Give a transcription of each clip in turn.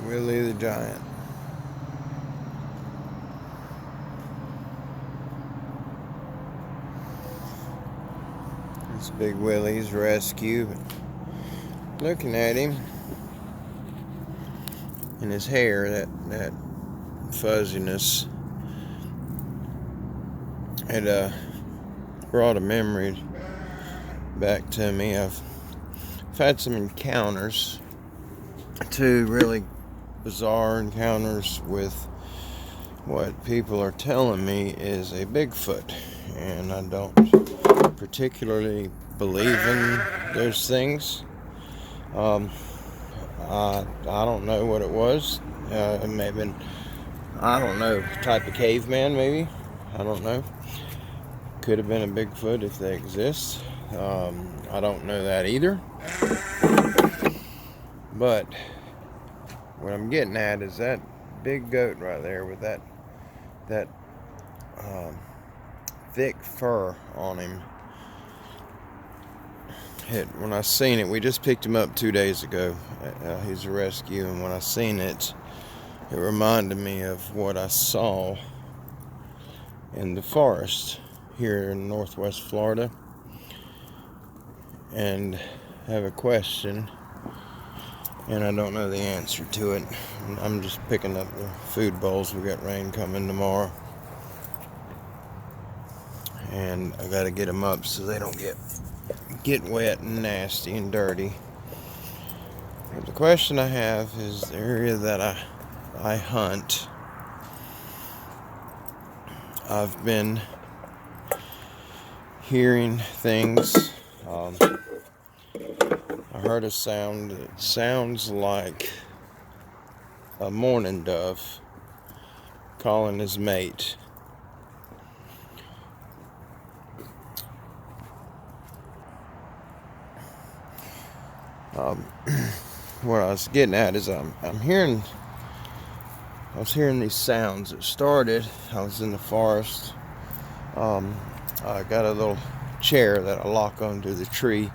Willie the Giant. This Big Willie's rescue. Looking at him and his hair, that fuzziness, it brought a memory back to me. I've had some encounters, two really bizarre encounters with what people are telling me is a Bigfoot, and I don't particularly believe in those things. I don't know what it was. It may have been, I don't know, type of caveman maybe. I don't know. Could have been a Bigfoot if they exist. I don't know that either. But what I'm getting at is that big goat right there with that thick fur on him. When I seen it, we just picked him up 2 days ago. He's a rescue, and when I seen it, it reminded me of what I saw in the forest here in northwest Florida. And I have a question, and I don't know the answer to it. I'm just picking up the food bowls. We got rain coming tomorrow, and I got to get them up so they don't get wet and nasty and dirty. But the question I have is the area that I hunt. I've been hearing things. I heard a sound that sounds like a mourning dove calling his mate. What I was getting at is I was hearing these sounds. It started, I was in the forest. I got a little chair that I lock onto the tree.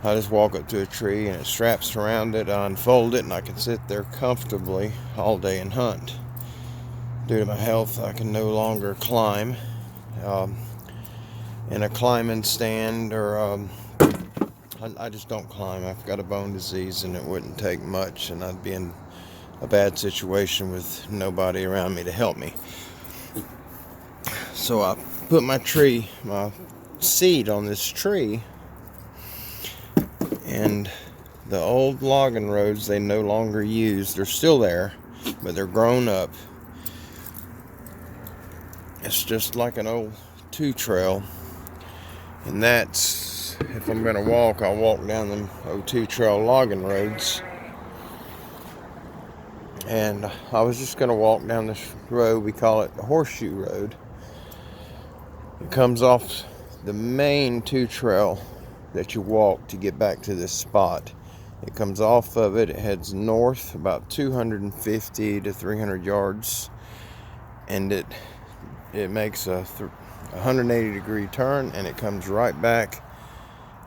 I just walk up to a tree and it straps around it. I unfold it and I can sit there comfortably all day and hunt. Due to my health, I can no longer climb in a climbing stand, or I just don't climb. I've got a bone disease and it wouldn't take much, and I'd be in a bad situation with nobody around me to help me. So I put my seat on this tree, and the old logging roads they no longer use, they're still there, but they're grown up. It's just like an old two-trail, and that's, if I'm gonna walk, I'll walk down them old two-trail logging roads. And I was just gonna walk down this road, we call it the Horseshoe Road. It comes off the main two-trail that you walk to get back to this spot. It comes off of it, it heads north about 250 to 300 yards, and it makes a 180 degree turn, and it comes right back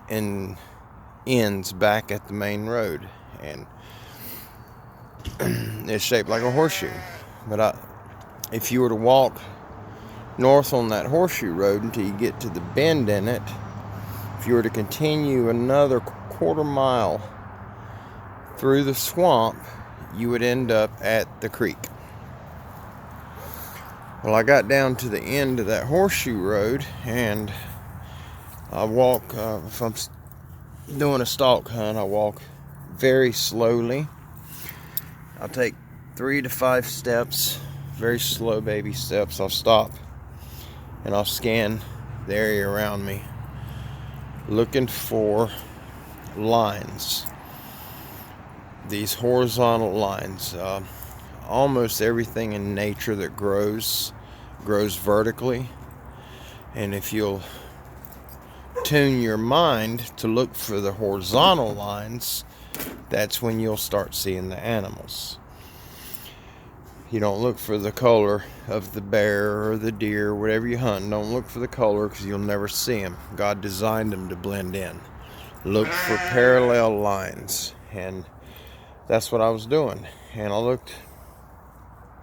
and ends back at the main road, and it's shaped like a horseshoe. But if you were to walk north on that horseshoe road until you get to the bend in it, if you were to continue another quarter mile through the swamp, you would end up at the creek. Well, I got down to the end of that horseshoe road, and I walk, if I'm doing a stalk hunt, I walk very slowly. I'll take 3 to 5 steps, very slow baby steps. I'll stop and I'll scan the area around me, looking for lines, these horizontal lines. Almost everything in nature that grows vertically, and if you'll tune your mind to look for the horizontal lines, that's when you'll start seeing the animals. You don't look for the color of the bear or the deer, whatever you hunt. Don't look for the color, because you'll never see them. God designed them to blend in. Look for parallel lines, and that's what I was doing. And I looked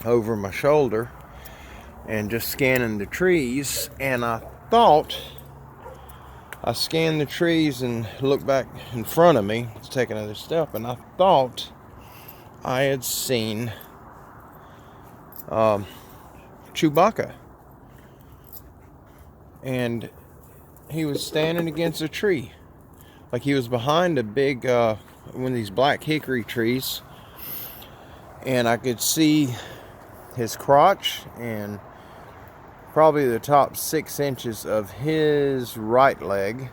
over my shoulder and just scanning the trees, and I scanned the trees and looked back in front of me to take another step, and I thought I had seen Chewbacca. And he was standing against a tree. Like he was behind a big, one of these black hickory trees. And I could see his crotch and probably the top 6 inches of his right leg.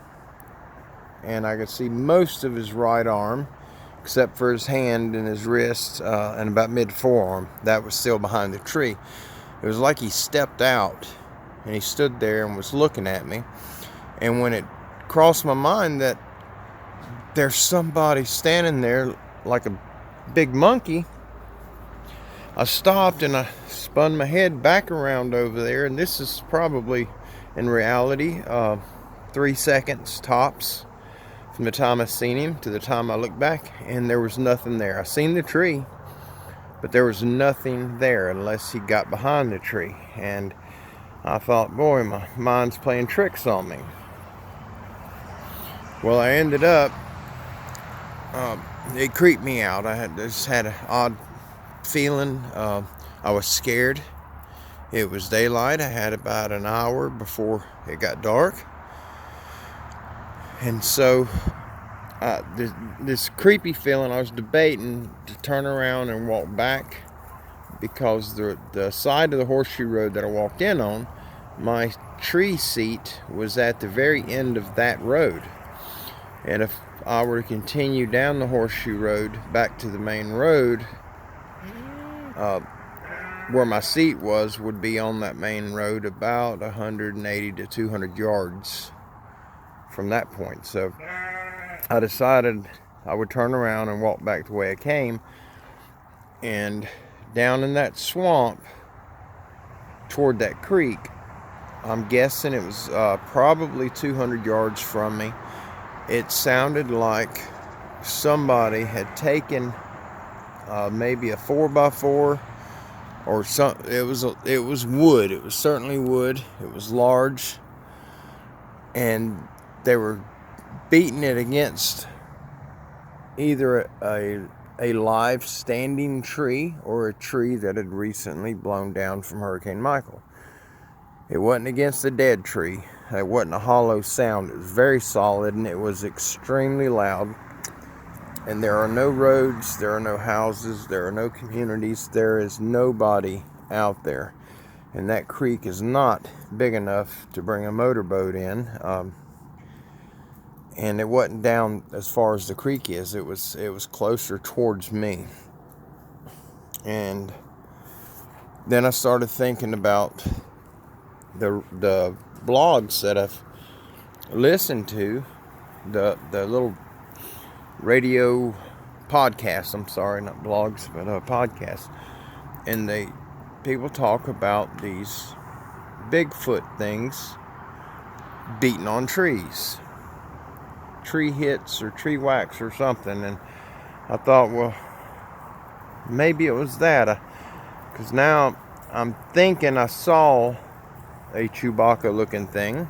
And I could see most of his right arm, except for his hand and his wrist and about mid-forearm. That was still behind the tree. It was like he stepped out and he stood there and was looking at me. And when it crossed my mind that there's somebody standing there like a big monkey, I stopped and I spun my head back around over there. And this is probably, in reality, 3 seconds tops from the time I seen him to the time I looked back. And there was nothing there. I seen the tree, but there was nothing there unless he got behind the tree. And I thought, boy, my mind's playing tricks on me. Well, I ended up, it creeped me out. I just had an odd feeling. I was scared. It was daylight. I had about an hour before it got dark. And so this creepy feeling, I was debating to turn around and walk back, because the side of the horseshoe road that I walked in on, my tree seat was at the very end of that road. And if I were to continue down the horseshoe road back to the main road, where my seat would be on that main road about 180 to 200 yards from that point. So I decided I would turn around and walk back the way I came. And down in that swamp toward that creek, I'm guessing it was probably 200 yards from me, it sounded like somebody had taken maybe a 4x4 or something. It was wood. It was certainly wood. It was large, and they were beating it against either a live standing tree or a tree that had recently blown down from Hurricane Michael. It wasn't against a dead tree. It wasn't a hollow sound. It was very solid, and it was extremely loud. And there are no roads, there are no houses, there are no communities, there is nobody out there. And that creek is not big enough to bring a motorboat in. And it wasn't down as far as the creek is. It was closer towards me. And then I started thinking about the blogs that I've listened to, the little radio podcasts. I'm sorry, not blogs, but podcasts. And people talk about these bigfoot things beating on trees, tree hits or tree whacks or something. And I thought, well, maybe it was that, because now I'm thinking I saw a Chewbacca looking thing,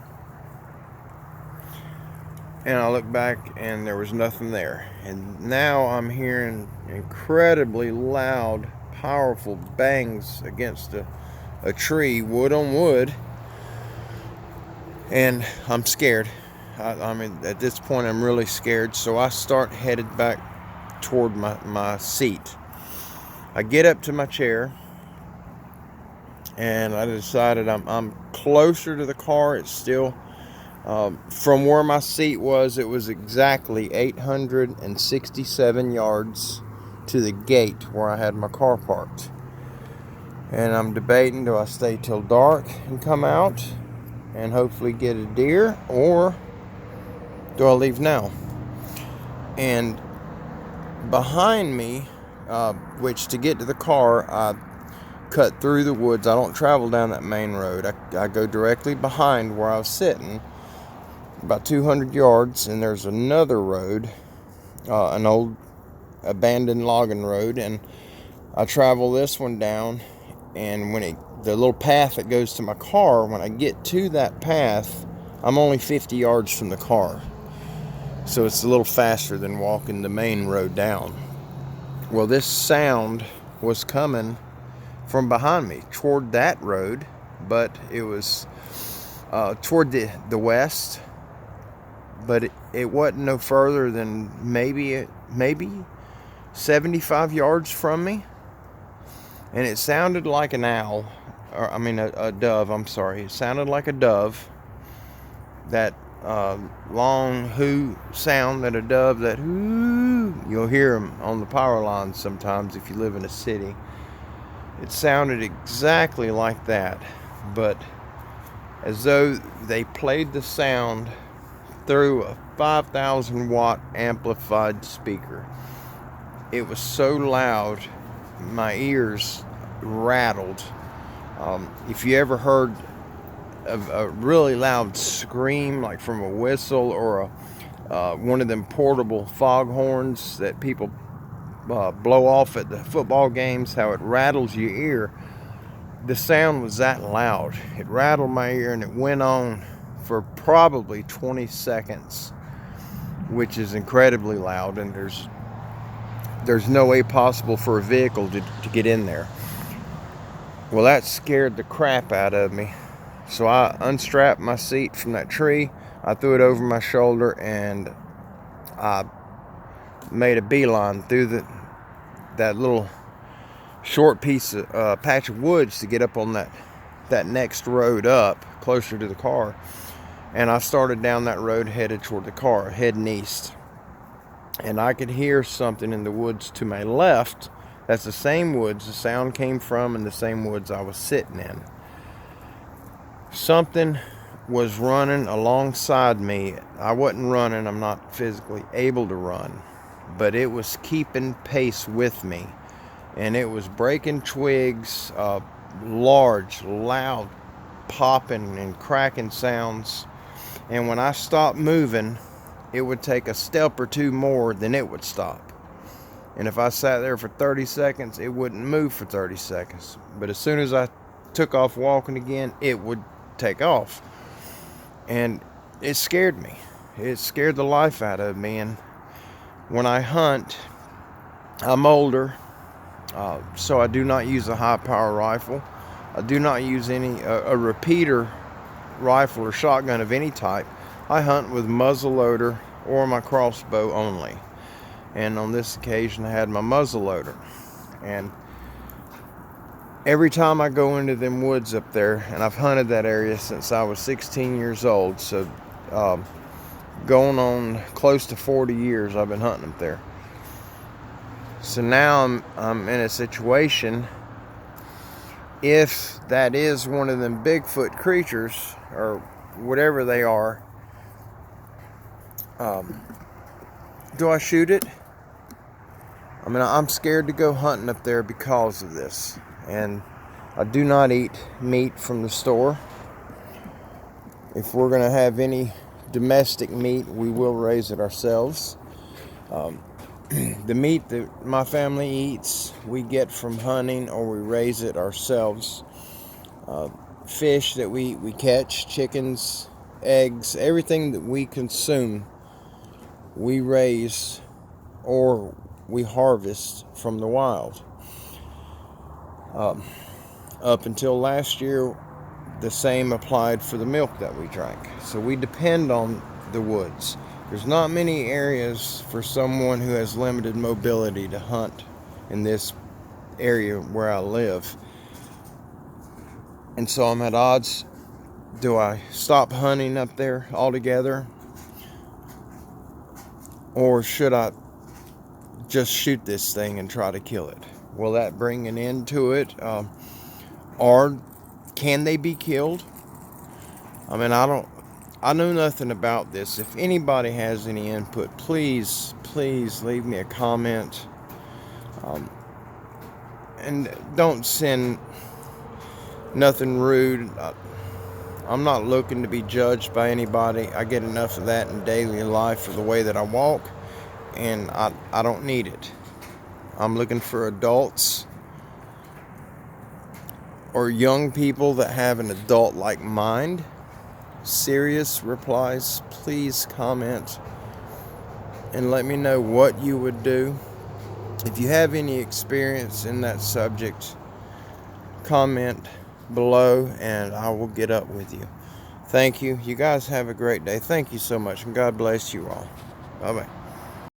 and I looked back and there was nothing there. And now I'm hearing incredibly loud, powerful bangs against a tree, wood on wood, and I'm scared. I mean, at this point I'm really scared, so I start headed back toward my seat. I get up to my chair, and I decided I'm closer to the car. It's still, from where my seat was, it was exactly 867 yards to the gate where I had my car parked. And I'm debating, do I stay till dark and come out and hopefully get a deer, or do I leave now? And behind me, which to get to the car, I cut through the woods. I don't travel down that main road. I go directly behind where I was sitting, about 200 yards, and there's another road, an old abandoned logging road, and I travel this one down, and the little path that goes to my car, when I get to that path, I'm only 50 yards from the car. So it's a little faster than walking the main road down. Well, this sound was coming from behind me toward that road, but it was toward the west, but it wasn't no further than maybe 75 yards from me. And it sounded like an owl, or I mean a dove, I'm sorry. It sounded like a dove, that long hoo sound that a dove, that hoo, you'll hear them on the power lines sometimes if you live in a city. It sounded exactly like that, but as though they played the sound through a 5,000 watt amplified speaker. It was so loud, my ears rattled. If you ever heard of a really loud scream, like from a whistle or one of them portable foghorns that people blow off at the football games, how it rattles your ear, the sound was that loud. It rattled my ear, and it went on for probably 20 seconds, which is incredibly loud, and there's no way possible for a vehicle to get in there. Well, that scared the crap out of me. So I unstrapped my seat from that tree, I threw it over my shoulder, and I made a beeline through that little short piece of patch of woods to get up on that next road up closer to the car. And I started down that road headed toward the car, heading east. And I could hear something in the woods to my left. That's the same woods the sound came from, and the same woods I was sitting in. Something was running alongside me. I wasn't running, I'm not physically able to run, but it was keeping pace with me, and it was breaking twigs, large, loud popping and cracking sounds. And when I stopped moving, it would take a step or two more, then it would stop. And if I sat there for 30 seconds, it wouldn't move for 30 seconds. But as soon as I took off walking again, it would take off. And it scared me. It scared the life out of me. And when I hunt, I'm older, so I do not use a high power rifle. I do not use a repeater rifle or shotgun of any type. I hunt with muzzle loader or my crossbow only. And on this occasion I had my muzzle loader. And every time I go into them woods up there, and I've hunted that area since I was 16 years old, so going on close to 40 years I've been hunting up there. So now I'm in a situation, if that is one of them Bigfoot creatures, or whatever they are, do I shoot it? I mean, I'm scared to go hunting up there because of this. And I do not eat meat from the store. If we're going to have any domestic meat, we will raise it ourselves. The meat that my family eats, we get from hunting, or we raise it ourselves. Fish that we catch, chickens, eggs, everything that we consume, we raise or we harvest from the wild. Up until last year, the same applied for the milk that we drank. So we depend on the woods. There's not many areas for someone who has limited mobility to hunt in this area where I live. And so I'm at odds. Do I stop hunting up there altogether? Or should I just shoot this thing and try to kill it? Will that bring an end to it? Or can they be killed? I mean, I know nothing about this. If anybody has any input, please leave me a comment. And don't send nothing rude. I'm not looking to be judged by anybody. I get enough of that in daily life for the way that I walk, and I don't need it. I'm looking for adults or young people that have an adult-like mind. Serious replies. Please comment and let me know what you would do. If you have any experience in that subject, comment below and I will get up with you. Thank you. You guys have a great day. Thank you so much, and God bless you all. Bye-bye.